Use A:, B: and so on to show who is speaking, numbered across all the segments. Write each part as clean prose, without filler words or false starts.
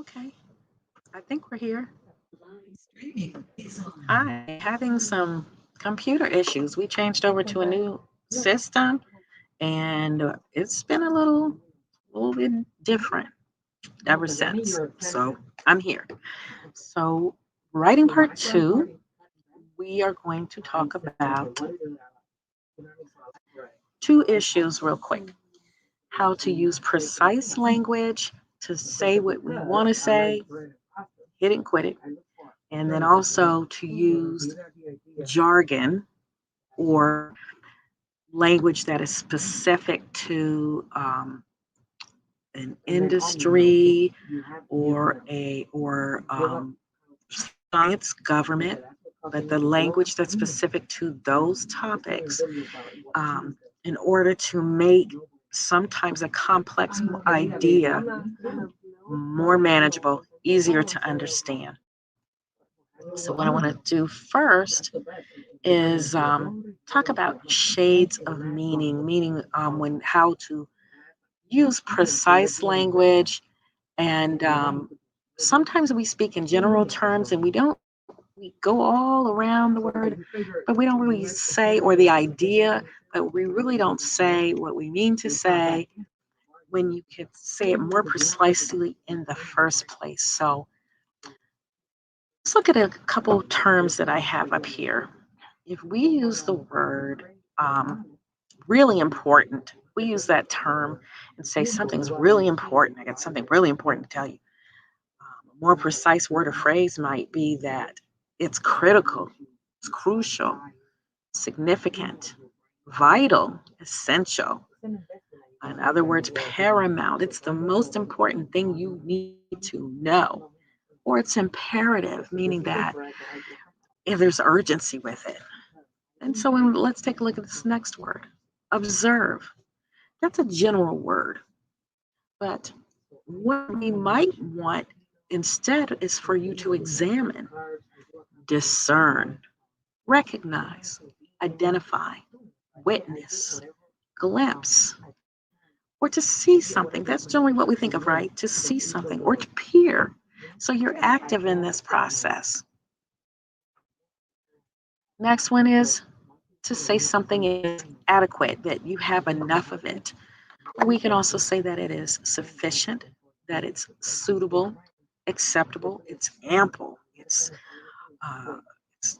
A: Okay, I think we're here. Hi, having some computer issues. We changed over to a new system and it's been a little bit different ever since. So I'm here. So writing part two, we are going to talk about two issues real quick. How to use precise language to say what we want to say, hit it and quit it, and then also to use jargon or language that is specific to an industry or science, government, but the language that's specific to those topics in order to make sometimes a complex idea more manageable, easier to understand. So, what I want to do first is talk about shades of meaning, meaning when how to use precise language, and sometimes we speak in general terms, and we go all around the word, but we don't really say or the idea, but we really don't say what we mean to say when you could say it more precisely in the first place. So let's look at a couple terms that I have up here. If we use the word really important, we use that term and say something's really important. I got something really important to tell you. A more precise word or phrase might be that it's critical, it's crucial, significant, vital, essential. In other words, paramount. It's the most important thing you need to know. Or it's imperative, meaning that if there's urgency with it. And so let's take a look at this next word, observe. That's a general word, but what we might want instead is for you to examine, discern, recognize, identify, witness, glimpse, or to see something. That's generally what we think of, right? To see something or to peer. So you're active in this process. Next one is to say something is adequate, that you have enough of it. We can also say that it is sufficient, that it's suitable, acceptable, it's ample, uh, it's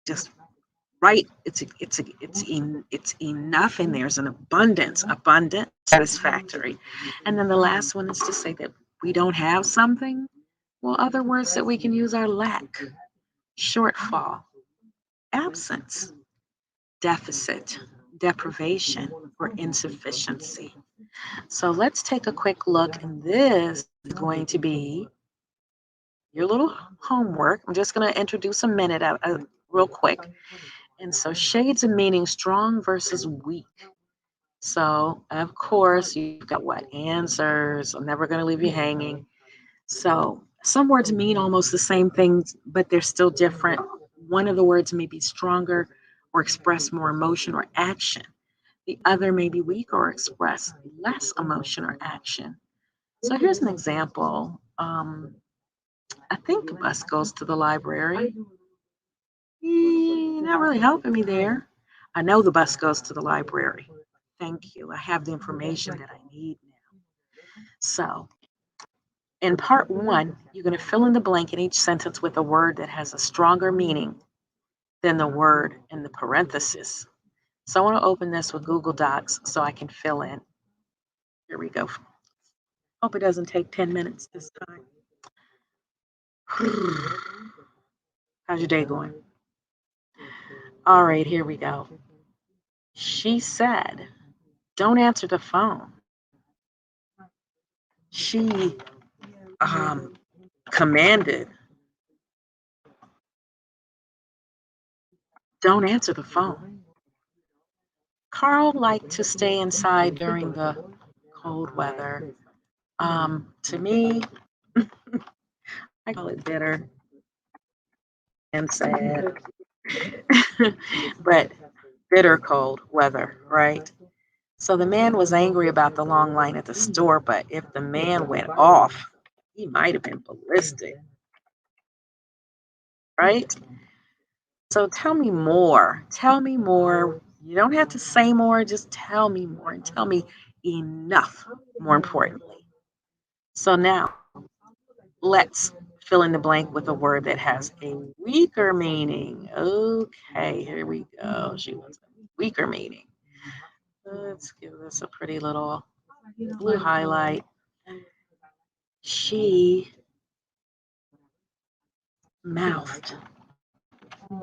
A: just right. It's enough, and there's an abundant, satisfactory. And then the last one is to say that we don't have something. Well, other words that we can use are lack, shortfall, absence, deficit, deprivation, or insufficiency. So let's take a quick look, and this is going to be your little homework. I'm just going to introduce a minute real quick. And so, shades of meaning, strong versus weak. So, of course, you've got what? Answers. I'm never going to leave you hanging. So, some words mean almost the same things, but they're still different. One of the words may be stronger or express more emotion or action. The other may be weak or express less emotion or action. So here's an example. I think the bus goes to the library. Not really helping me there. I know the bus goes to the library. Thank you. I have the information that I need now. So in part one, you're going to fill in the blank in each sentence with a word that has a stronger meaning than the word in the parenthesis. So I want to open this with Google Docs so I can fill in. Here we go. Hope it doesn't take 10 minutes this time. How's your day going? All right, here we go. She said, don't answer the phone. She commanded, don't answer the phone. Carl liked to stay inside during the cold weather. To me, I call it bitter and sad, but bitter cold weather, right? So the man was angry about the long line at the store, but if the man went off, He might have been ballistic, right? So tell me more. Tell me more. You don't have to say more, just tell me more and tell me enough, more importantly. So now let's fill in the blank with a word that has a weaker meaning. Okay, here we go. She wants a weaker meaning. Let's give this a pretty little blue highlight. She mouthed.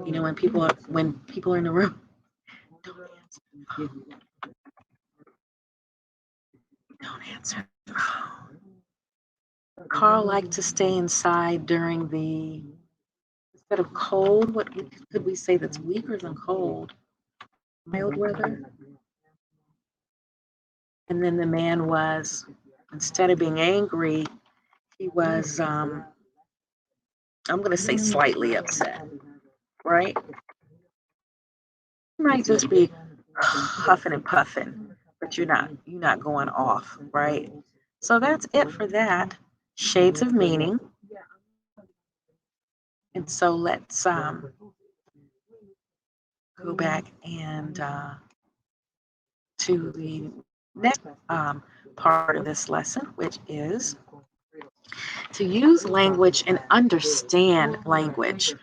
A: You know, when people are in the room, don't answer. Don't answer the phone. Carl liked to stay inside during the instead of cold. What could we say that's weaker than cold? Mild weather. And then the man was, instead of being angry, he was, I'm going to say slightly upset, right? You might just be huffing and puffing, but you're not going off, right? So that's it for that. Shades of meaning. And so let's go back and to the next part of this lesson, which is to use language and understand language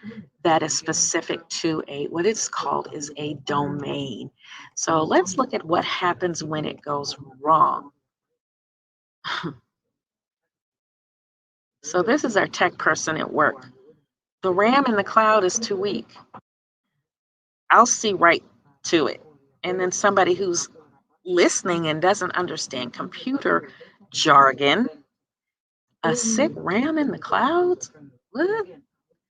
A: that is specific to what it's called is a domain. So let's look at what happens when it goes wrong. So this is our tech person at work. The RAM in the cloud is too weak. I'll see right to it. And then somebody who's listening and doesn't understand computer jargon, a sick RAM in the clouds? What?